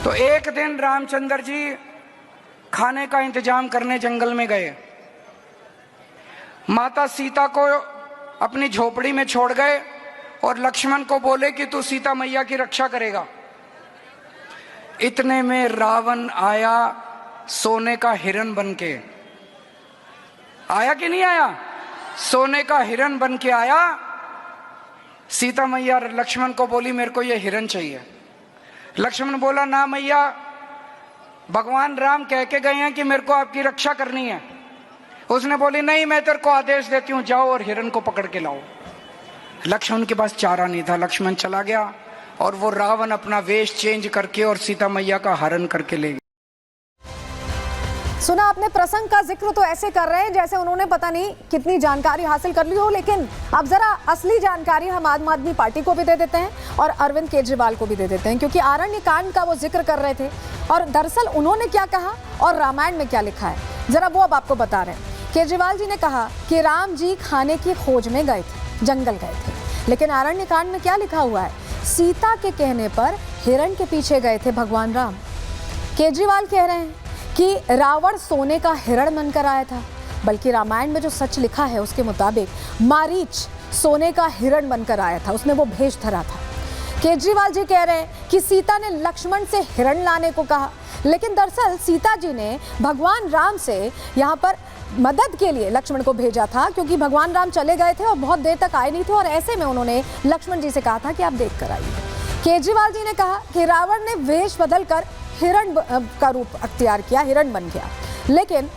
तो एक दिन रामचंद्र जी खाने का इंतजाम करने जंगल में गए। माता सीता को अपनी झोपड़ी में छोड़ गए और लक्ष्मण को बोले कि तू सीता मैया की रक्षा करेगा। इतने में रावण आया सोने का हिरण बन के। आया कि नहीं आया? सोने का हिरण बन के आया। सीता मैया लक्ष्मण को बोली मेरे को ये हिरण चाहिए। लक्ष्मण बोला ना मैया, भगवान राम कह के गए हैं कि मेरे को आपकी रक्षा करनी है। उसने बोली नहीं, मैं तेरे को आदेश देती हूं, जाओ और हिरण को पकड़ के लाओ। लक्ष्मण के पास चारा नहीं था। लक्ष्मण चला गया और वो रावण अपना वेश चेंज करके और सीता मैया का हरण करके ले गया। सुना आपने, प्रसंग का जिक्र तो ऐसे कर रहे हैं जैसे उन्होंने पता नहीं कितनी जानकारी हासिल कर ली हो, लेकिन अब जरा असली जानकारी हम आम आदमी पार्टी को भी दे देते हैं और अरविंद केजरीवाल को भी दे देते हैं, क्योंकि आरण्य कांड का वो जिक्र कर रहे थे और दरअसल उन्होंने क्या कहा और रामायण में क्या लिखा है जरा वो अब आपको बता रहे हैं। केजरीवाल जी ने कहा कि राम जी खाने की खोज में गए थे, जंगल गए थे, लेकिन आरण्य कांड में क्या लिखा हुआ है? सीता के कहने पर हिरण के पीछे गए थे भगवान राम। केजरीवाल कह रहे हैं कि रावण सोने का हिरण बनकर आया था, बल्कि रामायण में जो सच लिखा है उसके मुताबिक मारीच सोने का हिरण बनकर आया था, उसने वो भेष धरा था। केजरीवाल जी कह रहे हैं कि सीता ने लक्ष्मण से हिरण लाने को कहा, लेकिन दरअसल सीता जी ने भगवान राम से यहाँ पर मदद के लिए लक्ष्मण को भेजा था, क्योंकि भगवान राम चले गए थे और बहुत देर तक आए नहीं थे और ऐसे में उन्होंने लक्ष्मण जी से कहा था कि आप देख कर आइए। केजरीवाल जी ने कहा कि रावण ने वेश बदल कर हिरण का रूप अख्तियार किया, हिरण बन गया, लेकिन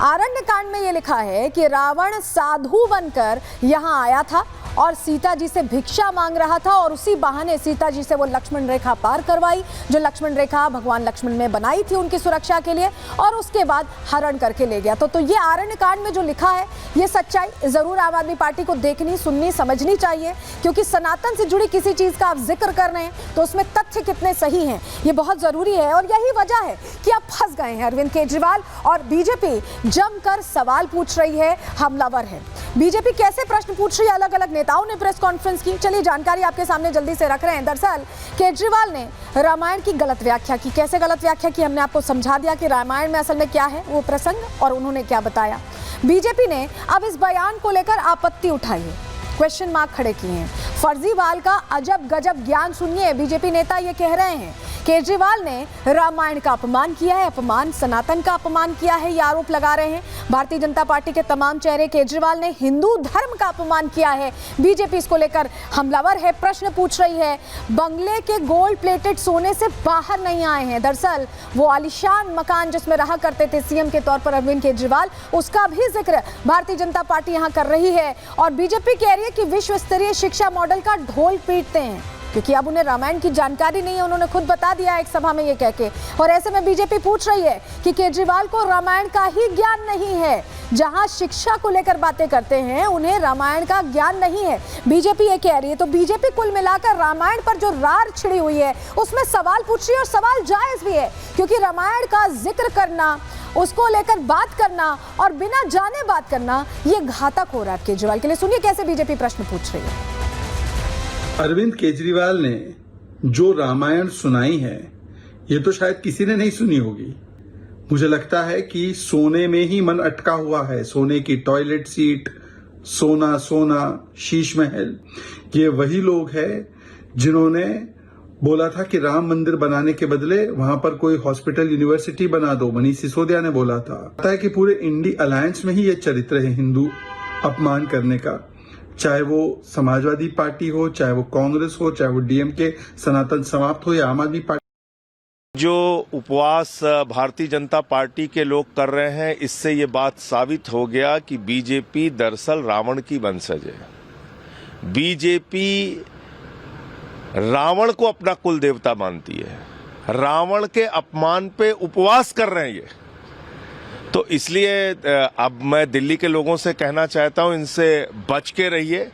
आरण्य कांड में ये लिखा है कि रावण साधु बनकर यहाँ आया था और सीता जी से भिक्षा मांग रहा था और उसी बहाने सीता जी से वो लक्ष्मण रेखा पार करवाई, जो लक्ष्मण रेखा भगवान लक्ष्मण ने बनाई थी उनकी सुरक्षा के लिए, और उसके बाद हरण करके ले गया। तो ये आरण्य कांड में जो लिखा है ये सच्चाई जरूर आम आदमी पार्टी को देखनी, सुननी, समझनी चाहिए, क्योंकि सनातन से जुड़ी किसी चीज का आप जिक्र कर रहे हैं तो उसमें तथ्य कितने सही हैं ये बहुत जरूरी है। और यही वजह है कि आप फंस गए हैं अरविंद केजरीवाल और बीजेपी जमकर सवाल पूछ रही है, हमलावर है। बीजेपी कैसे प्रश्न पूछ रही है? अलग अलग नेताओं ने प्रेस कॉन्फ्रेंस की, चलिए जानकारी आपके सामने जल्दी से रख रहे हैं। दरअसल केजरीवाल ने रामायण की गलत व्याख्या की। कैसे गलत व्याख्या की हमने आपको समझा दिया कि रामायण में असल में क्या है वो प्रसंग और उन्होंने क्या बताया। बीजेपी ने अब इस बयान को लेकर आपत्ति उठाई है, क्वेश्चन मार्क खड़े किए हैं। फर्जीवाल का अजब गजब ज्ञान सुनिए, बीजेपी नेता ये कह रहे हैं केजरीवाल ने रामायण का अपमान किया है, अपमान सनातन का अपमान किया है, ये आरोप लगा रहे हैं भारतीय जनता पार्टी के तमाम चेहरे। केजरीवाल ने हिंदू धर्म का अपमान किया है, बीजेपी इसको लेकर हमलावर है, प्रश्न पूछ रही है। बंगले के गोल्ड प्लेटेड सोने से बाहर नहीं आए हैं, दरअसल वो आलिशान मकान जिसमें रहा करते थे सीएम के तौर पर अरविंद केजरीवाल, उसका भी जिक्र भारतीय जनता पार्टी यहाँ कर रही है। और बीजेपी कह रही है कि विश्व स्तरीय शिक्षा मॉडल का ढोल पीटते हैं, क्योंकि अब उन्हें रामायण की जानकारी नहीं है, उन्होंने खुद बता दिया एक सभा में ये कह के। और ऐसे में बीजेपी पूछ रही है कि केजरीवाल को रामायण का ही ज्ञान नहीं है, जहां शिक्षा को लेकर बातें करते हैं उन्हें रामायण का ज्ञान नहीं है, बीजेपी ये कह रही है। तो बीजेपी कुल मिलाकर रामायण पर जो रार छिड़ी हुई है उसमें सवाल पूछ रही है, और सवाल जायज भी है, क्योंकि रामायण का जिक्र करना, उसको लेकर बात करना और बिना जाने बात करना ये घातक हो रहा है केजरीवाल के लिए। सुनिए कैसे बीजेपी प्रश्न पूछ रही है। अरविंद केजरीवाल ने जो रामायण सुनाई है ये तो शायद किसी ने नहीं सुनी होगी। मुझे लगता है कि सोने में ही मन अटका हुआ है, सोने की टॉयलेट सीट, सोना सोना, शीश महल। ये वही लोग हैं जिन्होंने बोला था कि राम मंदिर बनाने के बदले वहां पर कोई हॉस्पिटल, यूनिवर्सिटी बना दो। मनीष सिसोदिया ने बोला था। पता है कि पूरे इंडी अलायंस में ही ये चरित्र है हिंदू अपमान करने का, चाहे वो समाजवादी पार्टी हो, चाहे वो कांग्रेस हो, चाहे वो डीएमके सनातन समाप्त हो या आम आदमी पार्टी। जो उपवास भारतीय जनता पार्टी के लोग कर रहे हैं, इससे ये बात साबित हो गया कि बीजेपी दरअसल रावण की वंशज है। बीजेपी रावण को अपना कुल देवता मानती है, रावण के अपमान पे उपवास कर रहे हैं ये। तो इसलिए अब मैं दिल्ली के लोगों से कहना चाहता हूं, इनसे बच के रहिए।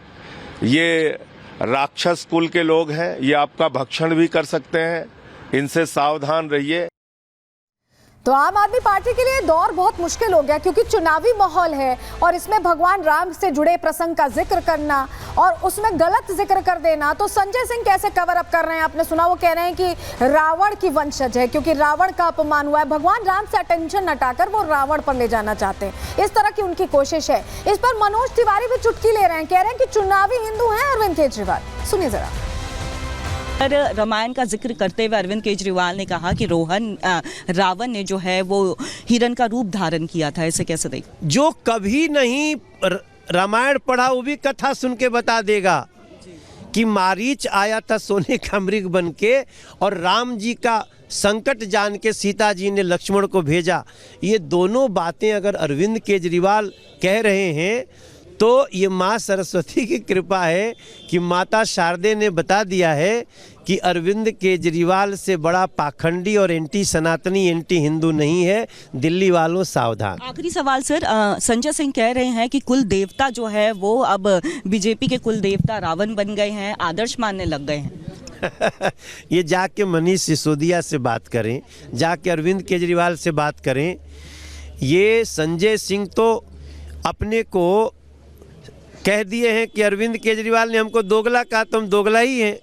ये राक्षस कुल के लोग हैं, ये आपका भक्षण भी कर सकते हैं, इनसे सावधान रहिए। तो आम आदमी पार्टी के लिए दौर बहुत मुश्किल हो गया, क्योंकि चुनावी माहौल है और इसमें भगवान राम से जुड़े प्रसंग का जिक्र करना और उसमें गलत जिक्र कर देना, तो संजय सिंह कैसे कवर अप कर रहे हैं? आपने सुना, वो कह रहे हैं कि रावण की वंशज है क्योंकि रावण का अपमान हुआ है। भगवान राम से अटेंशन हटाकर वो रावण पर ले जाना चाहते हैं, इस तरह की उनकी कोशिश है। इस पर मनोज तिवारी भी चुटकी ले रहे हैं, कह रहे हैं कि चुनावी हिंदू हैं अरविंद केजरीवाल। सुनिए जरा। रामायण का जिक्र करते हुए अरविंद केजरीवाल ने कहा कि रावण ने जो है वो हिरण का रूप धारण किया था, इसे कैसे देख? जो कभी नहीं रामायण पढ़ा वो भी कथा सुन के बता देगा कि मारीच आया था सोने का मृग बन के और राम जी का संकट जान के सीता जी ने लक्ष्मण को भेजा। ये दोनों बातें अगर अरविंद केजरीवाल कह रहे हैं तो ये माँ सरस्वती की कृपा है कि माता शारदे ने बता दिया है कि अरविंद केजरीवाल से बड़ा पाखंडी और एंटी सनातनी एंटी हिंदू नहीं है। दिल्ली वालों सावधान। आखिरी सवाल सर, संजय सिंह कह रहे हैं कि कुल देवता जो है वो अब बीजेपी के कुल देवता रावण बन गए हैं, आदर्श मानने लग गए हैं। ये जाके मनीष सिसोदिया से बात करें, जाके अरविंद केजरीवाल से बात करें। ये संजय सिंह तो अपने को कह दिए हैं कि अरविंद केजरीवाल ने हमको दोगला कहा तो हम दोगला ही हैं।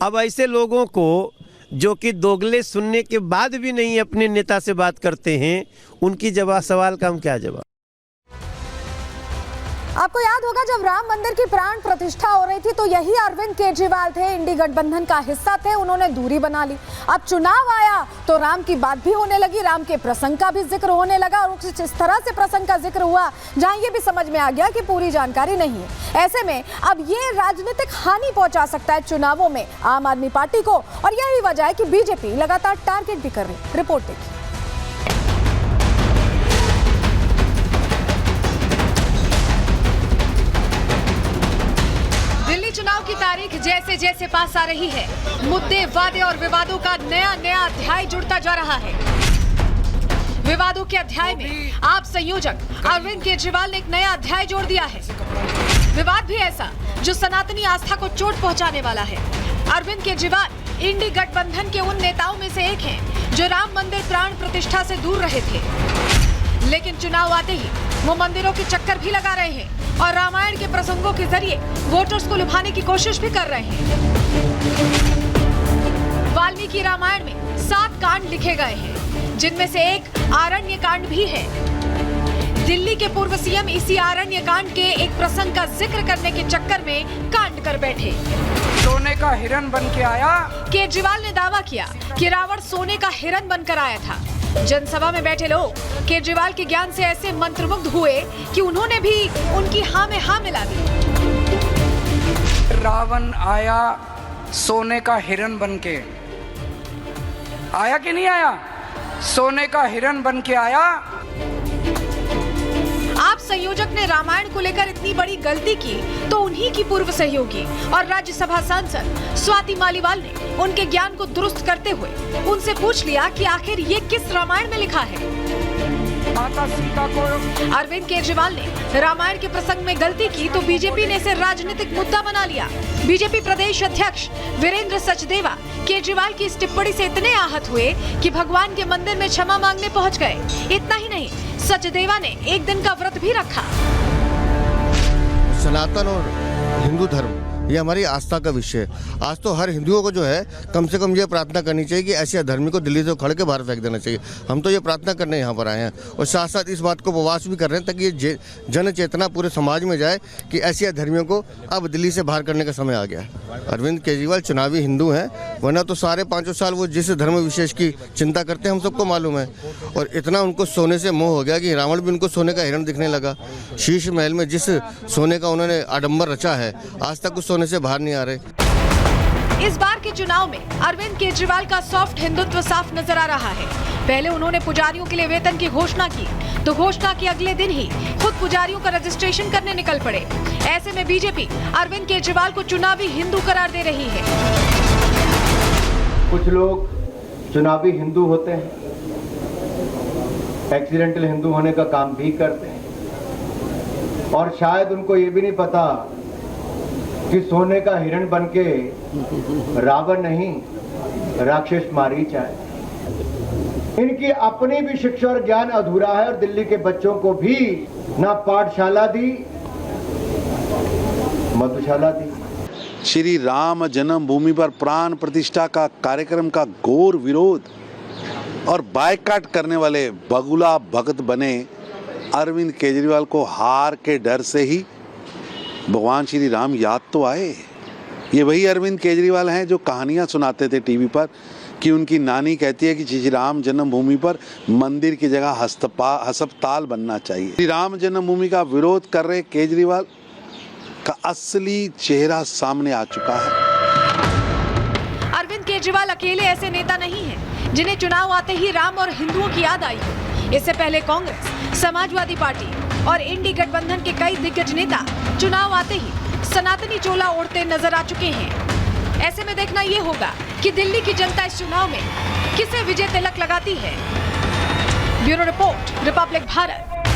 अब ऐसे लोगों को जो कि दोगले सुनने के बाद भी नहीं अपने नेता से बात करते हैं, उनकी सवाल का हम क्या जवाब? आपको याद होगा जब राम मंदिर की प्राण प्रतिष्ठा हो रही थी तो यही अरविंद केजरीवाल थे, इंडी गठबंधन का हिस्सा थे, उन्होंने दूरी बना ली। अब चुनाव आया तो राम की बात भी होने लगी, राम के प्रसंग का भी जिक्र होने लगा और कुछ इस तरह से प्रसंग का जिक्र हुआ जहां ये भी समझ में आ गया कि पूरी जानकारी नहीं है। ऐसे में अब ये राजनीतिक हानि पहुंचा सकता है चुनावों में आम आदमी पार्टी को, और यही वजह है कि बीजेपी लगातार टारगेट भी कर रही। रिपोर्ट देखिए। चुनाव की तारीख जैसे जैसे पास आ रही है, मुद्दे, वादे और विवादों का नया नया अध्याय जुड़ता जा रहा है। विवादों के अध्याय में आप संयोजक अरविंद केजरीवाल ने एक नया अध्याय जोड़ दिया है। विवाद भी ऐसा जो सनातनी आस्था को चोट पहुंचाने वाला है। अरविंद केजरीवाल इंडी गठबंधन के उन नेताओं में से एक हैं जो राम मंदिर प्राण प्रतिष्ठा से दूर रहे थे, लेकिन चुनाव आते ही वो मंदिरों के चक्कर भी लगा रहे हैं और रामायण के प्रसंगों के जरिए वोटर्स को लुभाने की कोशिश भी कर रहे हैं। वाल्मीकि रामायण में 7 कांड लिखे गए हैं, जिनमें से एक आरण्य कांड भी है। दिल्ली के पूर्व सीएम इसी आरण्य कांड के एक प्रसंग का जिक्र करने के चक्कर में कांड कर बैठे। सोने का हिरण बन के आया। केजरीवाल ने दावा किया कि रावण सोने का हिरण बनकर आया था। जनसभा में बैठे लोग केजरीवाल के ज्ञान से ऐसे मंत्रमुग्ध हुए कि उन्होंने भी उनकी हाँ में हाँ मिला दी। रावण आया सोने का हिरण बन के आया कि नहीं आया? सोने का हिरण बन के आया। आप संयोजक ने रामायण को लेकर इतनी बड़ी गलती की तो उन्हीं की पूर्व सहयोगी और राज्यसभा सांसद स्वाति मालीवाल ने उनके ज्ञान को दुरुस्त करते हुए उनसे पूछ लिया कि आखिर ये किस रामायण में लिखा है। माता सीता को अरविंद केजरीवाल ने रामायण के प्रसंग में गलती की तो बीजेपी ने इसे राजनीतिक मुद्दा बना लिया। बीजेपी प्रदेश अध्यक्ष वीरेंद्र सचदेवा केजरीवाल की इस टिप्पणी से इतने आहत हुए कि भगवान के मंदिर में क्षमा मांगने पहुंच गए। इतना ही नहीं, सचदेवा ने एक दिन का व्रत भी रखा। सनातन और हिंदू धर्म ये हमारी आस्था का विषय है। आज तो हर हिंदुओं को जो है कम से कम ये प्रार्थना करनी चाहिए कि ऐसे अधर्मी को दिल्ली से उखड़ के बाहर फेंक देना चाहिए। हम तो ये प्रार्थना करने यहाँ पर आए हैं और साथ साथ इस बात को उपवास भी कर रहे हैं ताकि ये जन चेतना पूरे समाज में जाए कि ऐसे अधर्मियों को अब दिल्ली से बाहर करने का समय आ गया है। अरविंद केजरीवाल चुनावी हिंदू हैं, वरना तो सारे 5 साल वो जिस धर्म विशेष की चिंता करते हैं हम सबको मालूम है। और इतना उनको सोने से मोह हो गया कि रावण भी उनको सोने का हिरण दिखने लगा। शीश महल में जिस सोने का उन्होंने आडंबर रचा है, आज तक उस सोने से बाहर नहीं आ रहे। इस बार के चुनाव में अरविंद केजरीवाल का सॉफ्ट हिंदुत्व साफ नजर आ रहा है। पहले उन्होंने पुजारियों के लिए वेतन की घोषणा की तो घोषणा के अगले दिन ही खुद पुजारियों का रजिस्ट्रेशन करने निकल पड़े। ऐसे में बीजेपी अरविंद केजरीवाल को चुनावी हिंदू करार दे रही है। कुछ लोग चुनावी हिंदू होते हैं, एक्सीडेंटल हिंदू होने का काम भी करते हैं और शायद उनको ये भी नहीं पता कि सोने का हिरण बनके रावण नहीं राक्षस मारीच आए। इनकी अपनी भी शिक्षा और ज्ञान अधूरा है और दिल्ली के बच्चों को भी ना पाठशाला दी, मधुशाला दी। श्री राम जन्मभूमि पर प्राण प्रतिष्ठा का कार्यक्रम का घोर विरोध और बायकॉट करने वाले बगुला भगत बने अरविंद केजरीवाल को हार के डर से ही भगवान श्री राम याद तो आए। ये वही अरविंद केजरीवाल हैं जो कहानियां सुनाते थे टीवी पर कि उनकी नानी कहती है कि श्री राम जन्मभूमि पर मंदिर की जगह अस्पताल बनना चाहिए। श्री राम जन्मभूमि का विरोध कर रहे केजरीवाल का असली चेहरा सामने आ चुका है। अरविंद केजरीवाल अकेले ऐसे नेता नहीं हैं जिन्हें चुनाव आते ही राम और हिंदुओं की याद आई। इससे पहले कांग्रेस, समाजवादी पार्टी और इंडी गठबंधन के कई दिग्गज नेता चुनाव आते ही सनातनी चोला ओढ़ते नजर आ चुके हैं। ऐसे में देखना ये होगा कि दिल्ली की जनता इस चुनाव में किसे विजय तिलक लगाती है। Bureau report, Republic Bharat.